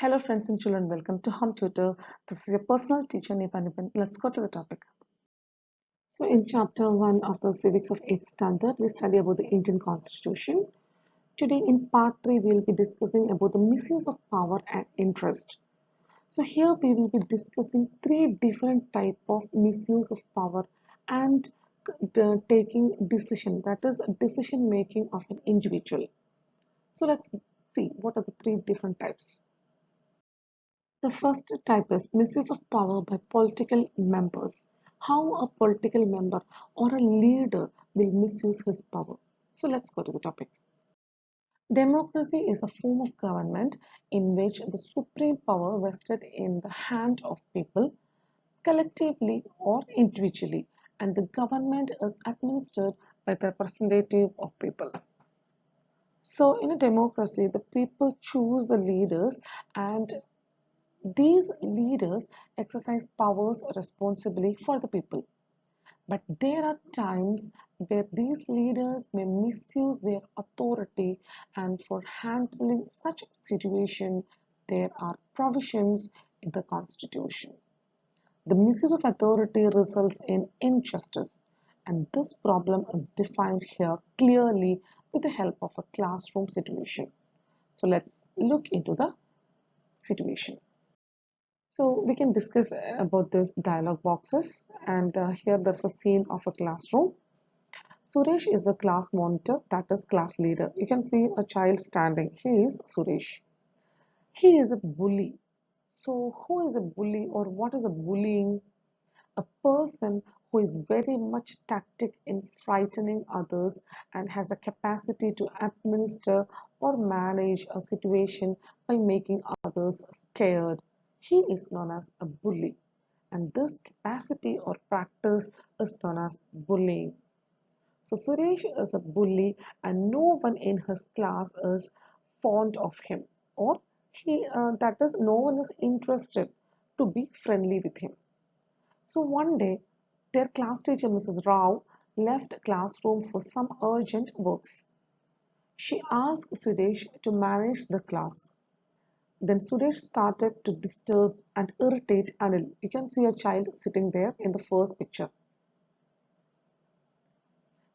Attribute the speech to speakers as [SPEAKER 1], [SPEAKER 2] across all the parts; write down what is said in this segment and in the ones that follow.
[SPEAKER 1] Hello friends and children, welcome to Home Tutor. This is your personal teacher Nipan. Let's go to the topic. So in chapter 1 of the Civics of 8th Standard, we study about the Indian Constitution. Today in part 3, we will be discussing about the misuse of power and interest. So here we will be discussing three different type of misuse of power and taking decision, that is decision making of an individual. So let's see what are the three different types. The first type is misuse of power by political members. How a political member or a leader will misuse his power. So let's go to the topic. Democracy is a form of government in which the supreme power vested in the hand of people, collectively or individually, and the government is administered by the representative of people. So in a democracy, the people choose the leaders and these leaders exercise powers responsibly for the people. But there are times where these leaders may misuse their authority, and for handling such a situation, there are provisions in the Constitution. The misuse of authority results in injustice, and this problem is defined here clearly with the help of a classroom situation. So let's look into the situation. So we can discuss about this dialog boxes, and here there's a scene of a classroom. Suresh is a class monitor, that is class leader. You can see a child standing. He is Suresh. He is a bully. So who is a bully or what is a bullying? A person who is very much tactic in frightening others and has a capacity to administer or manage a situation by making others scared. He is known as a bully, and this capacity or practice is known as bullying. So Suresh is a bully and no one in his class is fond of him, or that is, no one is interested to be friendly with him. So one day, their class teacher, Mrs. Rao, left classroom for some urgent works. She asked Suresh to manage the class. Then Suresh started to disturb and irritate Anil. You can see a child sitting there in the first picture.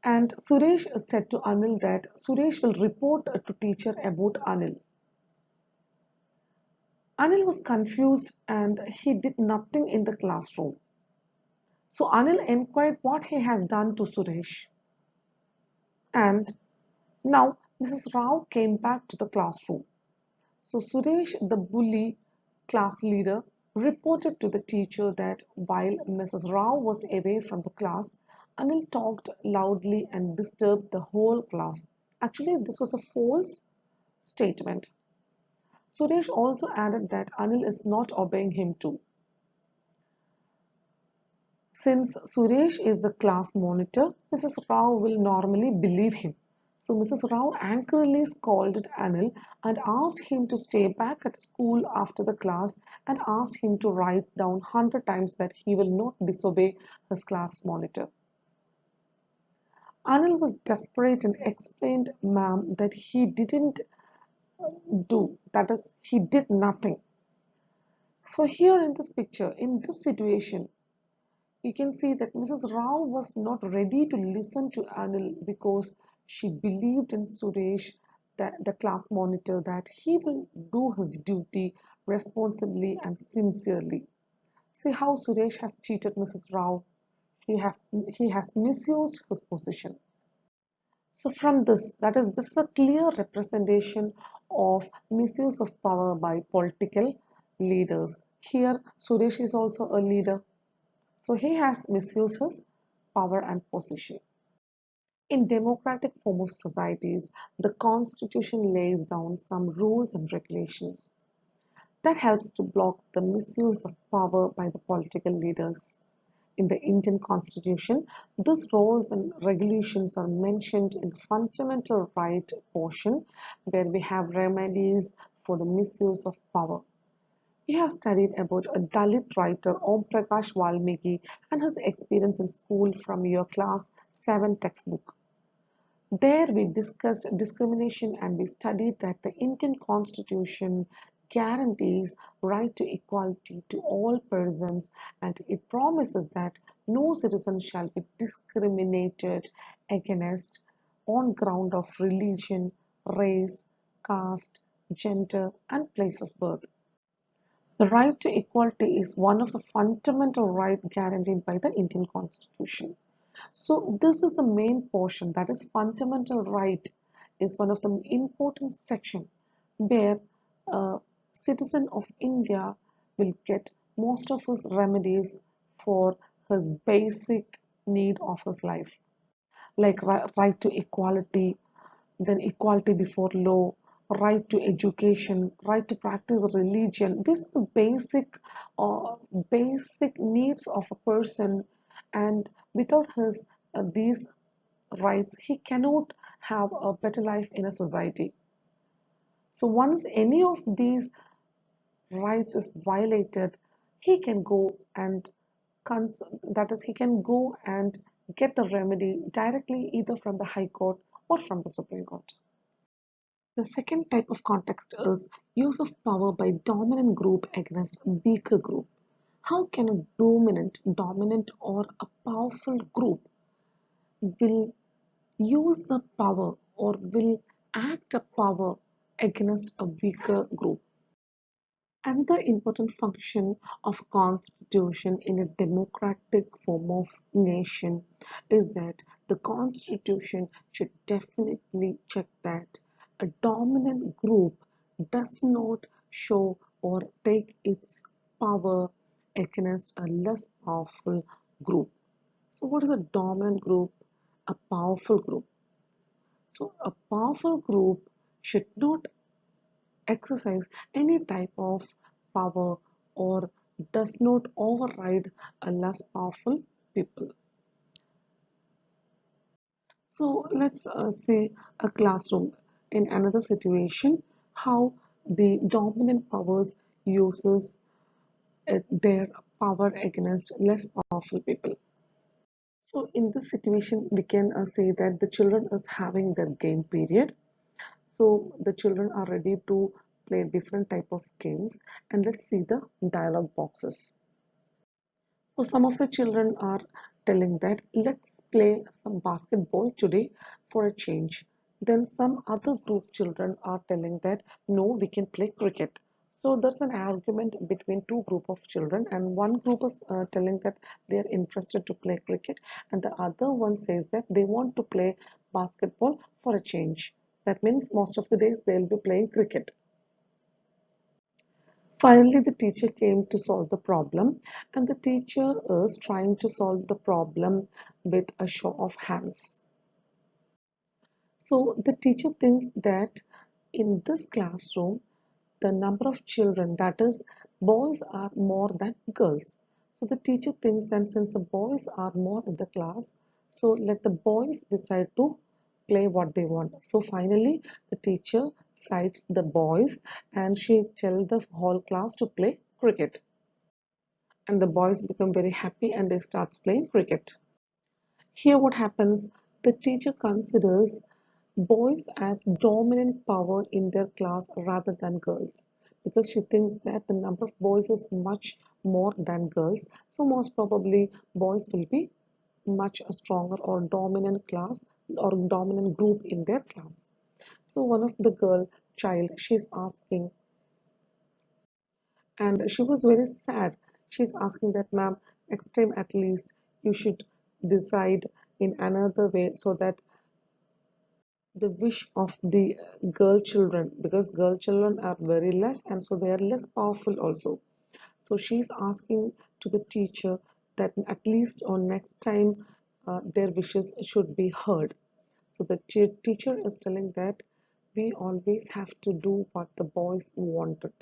[SPEAKER 1] And Suresh said to Anil that Suresh will report to teacher about Anil. Anil was confused and he did nothing in the classroom. So Anil inquired what he has done to Suresh. And now Mrs. Rao came back to the classroom. So Suresh, the bully class leader, reported to the teacher that while Mrs. Rao was away from the class, Anil talked loudly and disturbed the whole class. Actually, this was a false statement. Suresh also added that Anil is not obeying him too. Since Suresh is the class monitor, Mrs. Rao will normally believe him. So Mrs. Rao angrily scolded Anil and asked him to stay back at school after the class and asked him to write down 100 times that he will not disobey his class monitor. Anil was desperate and explained, ma'am, that he didn't do, that is, he did nothing. So here in this picture, in this situation, you can see that Mrs. Rao was not ready to listen to Anil because she believed in Suresh, the class monitor, that he will do his duty responsibly and sincerely. See how Suresh has cheated Mrs. Rao. He has misused his position. So from this, this is a clear representation of misuse of power by political leaders. Here, Suresh is also a leader. So he has misused his power and position. In democratic form of societies, the constitution lays down some rules and regulations that helps to block the misuse of power by the political leaders. In the Indian constitution, these rules and regulations are mentioned in the fundamental right portion where we have remedies for the misuse of power. We have studied about a Dalit writer Om Prakash Valmiki and his experience in school from your class 7 textbook. There we discussed discrimination and we studied that the Indian constitution guarantees right to equality to all persons, and it promises that no citizen shall be discriminated against on ground of religion, race, caste, gender, and place of birth. The right to equality is one of the fundamental rights guaranteed by the Indian Constitution. So this is the main portion, that is fundamental right is one of the important section where a citizen of India will get most of his remedies for his basic need of his life, like right to equality, then equality before law, right to education, right to practice religion. These are the basic needs of a person, and without his these rights, he cannot have a better life in a society. So once any of these rights is violated, he can go and that is, he can go and get the remedy directly either from the High Court or from the Supreme Court. The second type of context is use of power by dominant group against a weaker group. How can a dominant or a powerful group will use the power or will act a power against a weaker group? Another important function of a constitution in a democratic form of nation is that the constitution should definitely check that a dominant group does not show or take its power against a less powerful group. So what is a dominant group? A powerful group. So a powerful group should not exercise any type of power or does not override a less powerful people. So let's say a classroom in another situation, how the dominant powers uses their power against less powerful people. So in this situation, we can say that the children is having their game period. So the children are ready to play different type of games, and let's see the dialogue boxes. So some of the children are telling that let's play some basketball today for a change. Then some other group children are telling that no, we can play cricket. So there's an argument between two group of children, and one group is telling that they are interested to play cricket, and the other one says that they want to play basketball for a change. That means most of the days they'll be playing cricket. Finally, the teacher came to solve the problem, and the teacher is trying to solve the problem with a show of hands. So the teacher thinks that in this classroom, the number of children, that is, boys are more than girls. So the teacher thinks that since the boys are more in the class, so let the boys decide to play what they want. So finally, the teacher sides the boys and she tells the whole class to play cricket. And the boys become very happy and they start playing cricket. Here what happens, the teacher considers boys as dominant power in their class rather than girls, because she thinks that the number of boys is much more than girls, so most probably boys will be much stronger or dominant class or dominant group in their class. So one of the girl child, she's asking, and she was very sad. She's asking that, ma'am, next time at least you should decide in another way so that the wish of the girl children, because girl children are very less and so they are less powerful also. So she's asking to the teacher that at least on next time their wishes should be heard. So the teacher is telling that we always have to do what the boys wanted.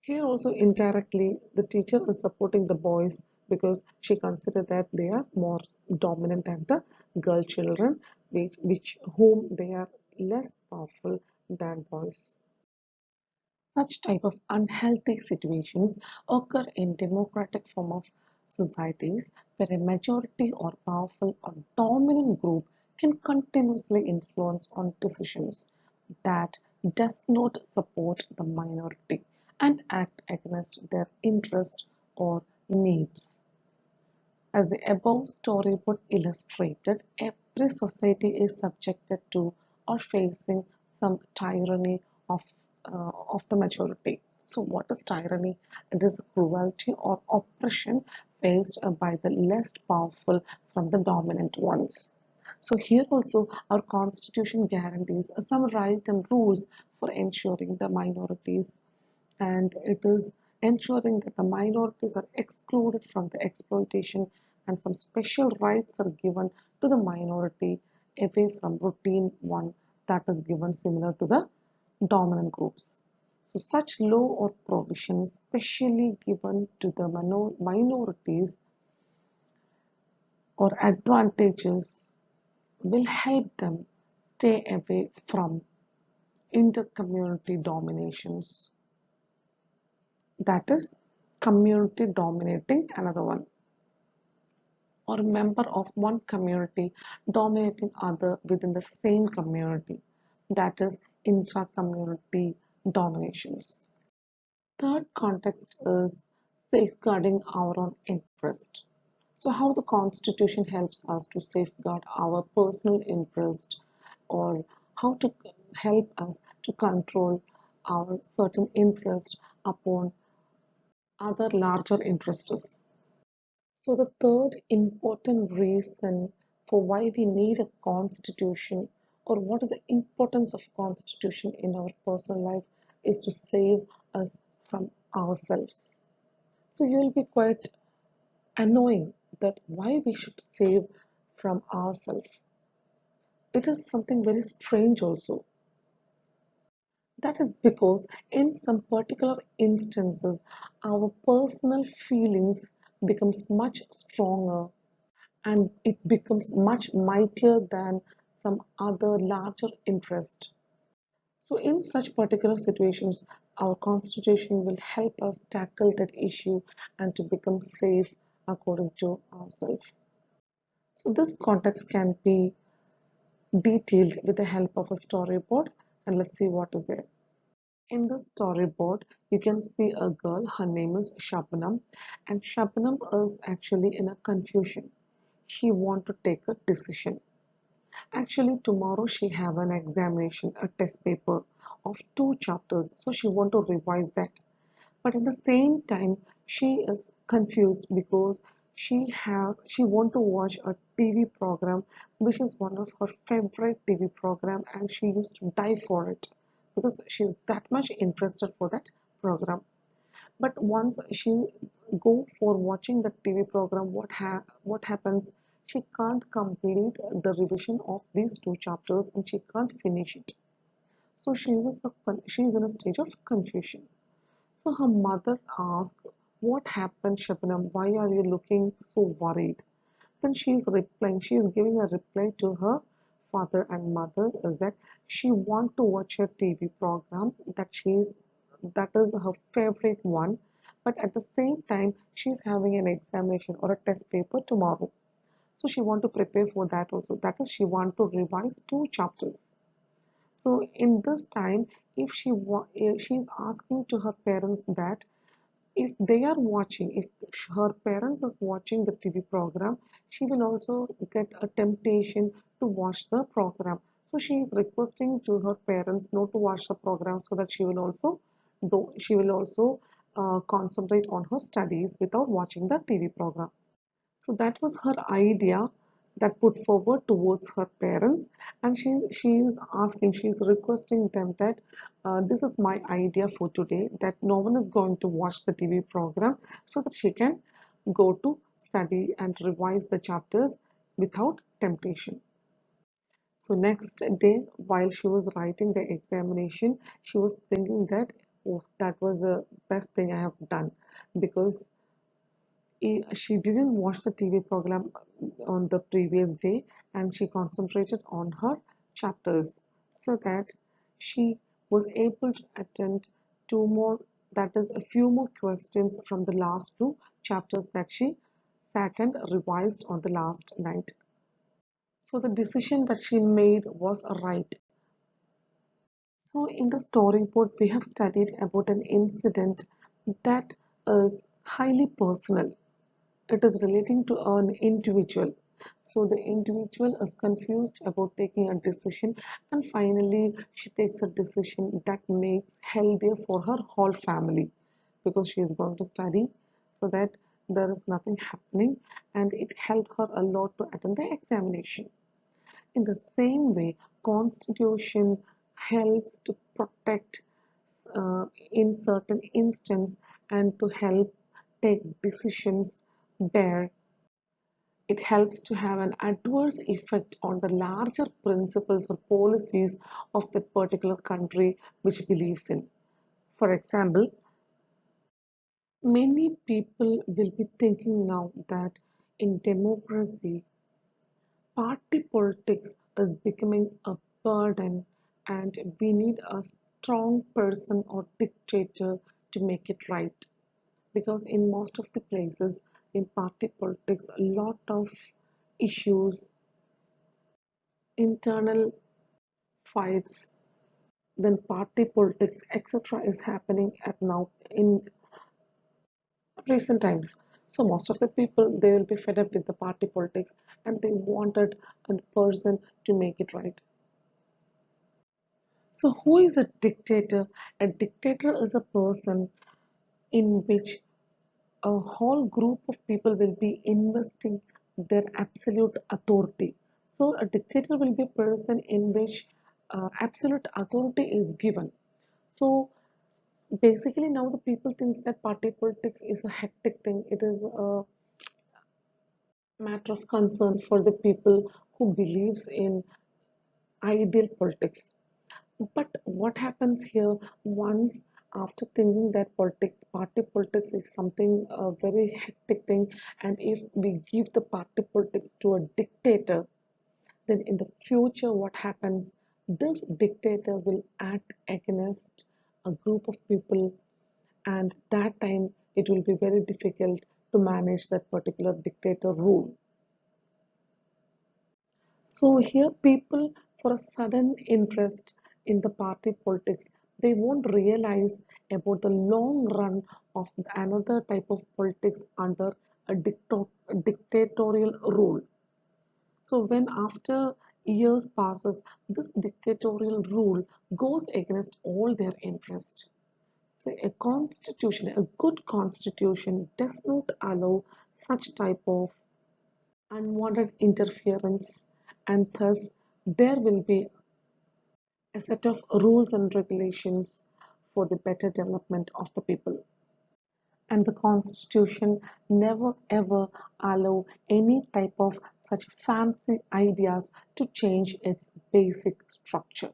[SPEAKER 1] Here also indirectly the teacher is supporting the boys because she considers that they are more dominant than the girl children, which whom they are less powerful than boys. Such type of unhealthy situations occur in democratic form of societies where a majority or powerful or dominant group can continuously influence on decisions that does not support the minority and act against their interest or needs. As the above storyboard illustrated, every society is subjected to or facing some tyranny of, of the majority. So, what is tyranny? It is cruelty or oppression faced by the less powerful from the dominant ones. So, here also, our constitution guarantees some rights and rules for ensuring the minorities, and it is ensuring that the minorities are excluded from the exploitation, and some special rights are given to the minority away from routine one that is given similar to the dominant groups. So such law or provision specially given to the minorities or advantages will help them stay away from inter-community dominations, that is community dominating another one, or member of one community dominating other within the same community, that is intra-community dominations. Third context is safeguarding our own interest. So how the constitution helps us to safeguard our personal interest, or how to help us to control our certain interest upon other larger interests. So the third important reason for why we need a constitution, or what is the importance of constitution in our personal life, is to save us from ourselves. So you will be quite annoying that why we should save from ourselves. It is something very strange also. That is because in some particular instances our personal feelings becomes much stronger, and it becomes much mightier than some other larger interest. So in such particular situations, our constitution will help us tackle that issue and to become safe according to ourselves. So this context can be detailed with the help of a storyboard, and let's see what is it. In the storyboard, you can see a girl, her name is Shabnam, and Shabnam is actually in a confusion. She want to take a decision. Actually, tomorrow she have an examination, a test paper of two chapters, so she want to revise that. But at the same time, she is confused because she want to watch a TV program, which is one of her favorite TV program, and she used to die for it because she's that much interested for that program. But once she go for watching the TV program, what happens? She can't complete the revision of these two chapters, and she can't finish it. So she is in a stage of confusion. So her mother asked, "What happened, Shabnam? Why are you looking so worried?" Then she is giving a reply to her father and mother is that she want to watch a TV program that is her favorite one, but at the same time she's having an examination or a test paper tomorrow. So she want to prepare for that also. That is, she want to revise two chapters. So in this time, if she's asking to her parents that if they are watching, if her parents is watching the TV program, she will also get a temptation to watch the program. So she is requesting to her parents not to watch the program so that she will also concentrate on her studies without watching the TV program. So that was her idea that put forward towards her parents, and she is asking, she is requesting them that this is my idea for today, that no one is going to watch the TV program so that she can go to study and revise the chapters without temptation. So next day, while she was writing the examination, she was thinking that, oh, that was the best thing I have done, because she didn't watch the TV program on the previous day, and she concentrated on her chapters so that she was able to attend two more, that is, a few more questions from the last two chapters that she sat and revised on the last night. So the decision that she made was right. So in the storyboard, we have studied about an incident that is highly personal. It is relating to an individual. So the individual is confused about taking a decision, and finally she takes a decision that makes healthier for her whole family because she is going to study so that there is nothing happening, and it helped her a lot to attend the examination. In the same way, Constitution helps to protect in certain instance and to help take decisions where it helps to have an adverse effect on the larger principles or policies of that particular country which believes in. For example, many people will be thinking now that in democracy, party politics is becoming a burden and we need a strong person or dictator to make it right. Because in most of the places in party politics, a lot of issues, internal fights, then party politics, etc., is happening at now in recent times. So most of the people they will be fed up with the party politics and they wanted a person to make it right. So who is a dictator? A dictator is a person in which a whole group of people will be investing their absolute authority. So a dictator will be a person in which absolute authority is given. So basically now the people thinks that party politics is a hectic thing. It is a matter of concern for the people who believes in ideal politics. But what happens here once after thinking that party politics is something very hectic thing, and if we give the party politics to a dictator, then in the future what happens? This dictator will act against a group of people, and that time it will be very difficult to manage that particular dictator rule. So here people for a sudden interest in the party politics, they won't realize about the long run of another type of politics under a dictatorial rule. So when after years passes, this dictatorial rule goes against all their interest. So a constitution, a good constitution does not allow such type of unwanted interference, and thus there will be a set of rules and regulations for the better development of the people. And the constitution never ever allow any type of such fancy ideas to change its basic structure.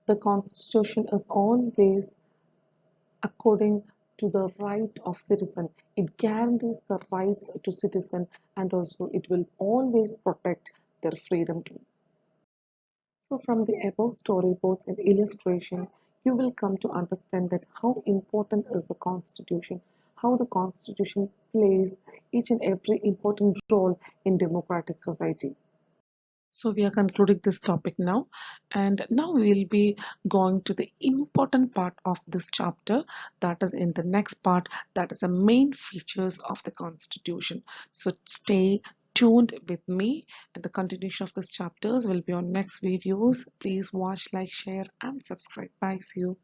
[SPEAKER 1] The constitution is always according to the right of citizen. It guarantees the rights to citizen, and also it will always protect their freedom too. So from the above storyboards and illustration, you will come to understand that how important is the constitution, how the constitution plays each and every important role in democratic society. So we are concluding this topic now, and now we'll be going to the important part of this chapter, that is in the next part, that is the main features of the Constitution. So stay tuned with me, and the continuation of these chapters will be on next videos. Please watch, like, share, and subscribe. Bye. See you.